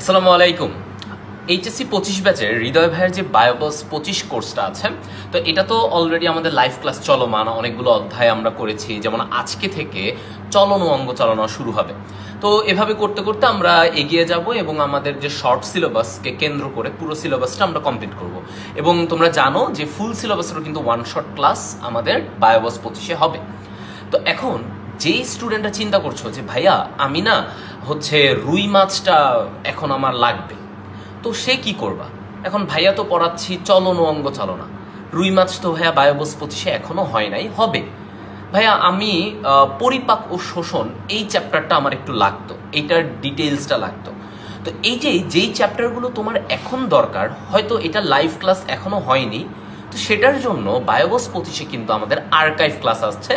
আসসালামু আলাইকুম। এইচএসসি 25 ব্যাচের হৃদয় ভাইয়ের যে বায়োবস 25 কোর্সটা আছে, তো এটা তো অলরেডি আমাদের লাইভ ক্লাস চলমান, অনেকগুলো অধ্যায় আমরা করেছি। যেমন আজকে থেকে চলন ও অঙ্গ চালনা শুরু হবে। তো এভাবে করতে করতে আমরা এগিয়ে যাব এবং আমাদের যে শর্ট সিলেবাসকে কেন্দ্র করে পুরো সিলেবাসটা আমরা কমপ্লিট করব। এবং তোমরা জানো যে ফুল সিলেবাসেরও কিন্তু ওয়ান শট ক্লাস আমাদের বায়োবস 25-এ হবে। তো এখন যেই স্টুডেন্টরা চিন্তা করছো যে ভাইয়া আমি না রুই মাছটা এখন আমার লাগবে, তো সে কি করবা? এখন ভাইয়া তো পড়াচ্ছি চলন ও অঙ্গ চালনা, রুই মাছ তো ভাইয়া বায়োবস 25-এ এখনো হয় নাই, হবে। ভাইয়া আমি পরিপাক ও শোষণ এই চ্যাপ্টারটা আমার একটু লাগতো, এইটার ডিটেইলসটা লাগতো। তো এই যেই চ্যাপ্টারগুলো তোমার এখন দরকার, হয়তো এটা লাইভ ক্লাস এখনো হয়নি, তো সেটার জন্য বায়োবস 25-এ কিন্তু আমাদের আর্কাইভ ক্লাস আসছে,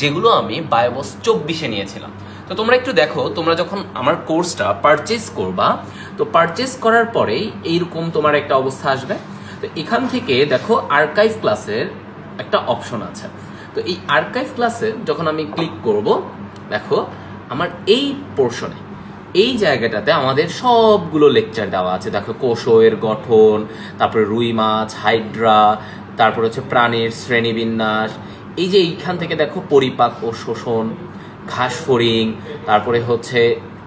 যেগুলো আমি বায়োবস 24-এ নিয়েছিলাম। তো তোমরা একটু দেখো, তোমরা যখন আমার কোর্সটা পারচেজ করবা, তো পারচেজ করার পরেই এইরকম তোমার একটা অবস্থা আসবে। তো এখান থেকে দেখো আর্কাইভ ক্লাসের একটা অপশন আছে। তো এই আর্কাইভ ক্লাসে যখন আমি ক্লিক করব, দেখো আমার এই পোর্শনে, এই জায়গাটাতে আমাদের সবগুলো লেকচার দেওয়া আছে। দেখো কোষের গঠন, তারপরে রুই মাছ, হাইড্রা, তারপরে হচ্ছে প্রাণীর শ্রেণীবিন্যাস। এই যে এইখান থেকে দেখো পরিপাক ও শোষণ, ঘাস ফড়িং, তারপরে হচ্ছে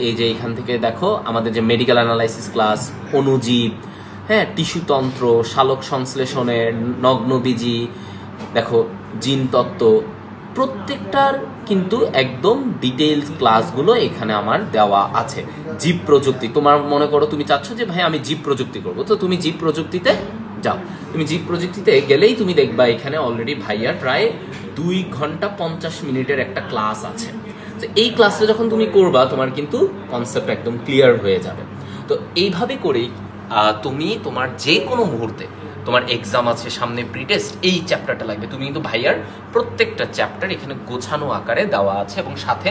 এই যে এইখান থেকে দেখো আমাদের যে মেডিকেল অ্যানালাইসিস ক্লাস, অণুজীব, হ্যাঁ, টিস্যুতন্ত্র, সালোক সংশ্লেষণের, নগ্নবীজি, দেখো জিন তত্ত্ব, প্রত্যেকটার কিন্তু একদম ডিটেইলস ক্লাসগুলো এখানে আমার দেওয়া আছে। জীব প্রযুক্তি, তোমার মনে করো তুমি চাচ্ছ যে ভাই আমি জীব প্রযুক্তি করবো, তো তুমি জীব প্রযুক্তিতে যাও। তুমি জীব প্রযুক্তিতে গেলেই তুমি দেখবা এখানে অলরেডি ভাইয়ার প্রায় 2 ঘন্টা 50 মিনিটের একটা ক্লাস আছে। তো এই ক্লাসটা যখন তুমি করবা, তোমার কিন্তু কনসেপ্ট একদম ক্লিয়ার হয়ে যাবে। তো এইভাবে করেই তুমি তোমার যে কোনো মুহূর্তে, তোমার এক্সাম আছে সামনে, প্রিটেস্ট, এই চ্যাপ্টারটা লাগবে, তুমি কিন্তু ভাইয়ার প্রত্যেকটা চ্যাপ্টার এখানে গোছানো আকারে দেওয়া আছে এবং সাথে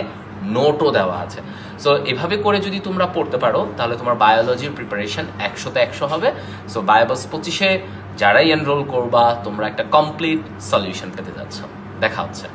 নোটও দেওয়া আছে। সো এভাবে করে যদি তোমরা পড়তে পারো, তাহলে তোমার বায়োলজির প্রিপারেশন 100-তে 100 হবে। সো বায়োবস 25-এ যারাই এনরোল করবা, তোমরা একটা কমপ্লিট সলিউশন পেতে যাচ্ছ। দেখা হচ্ছে।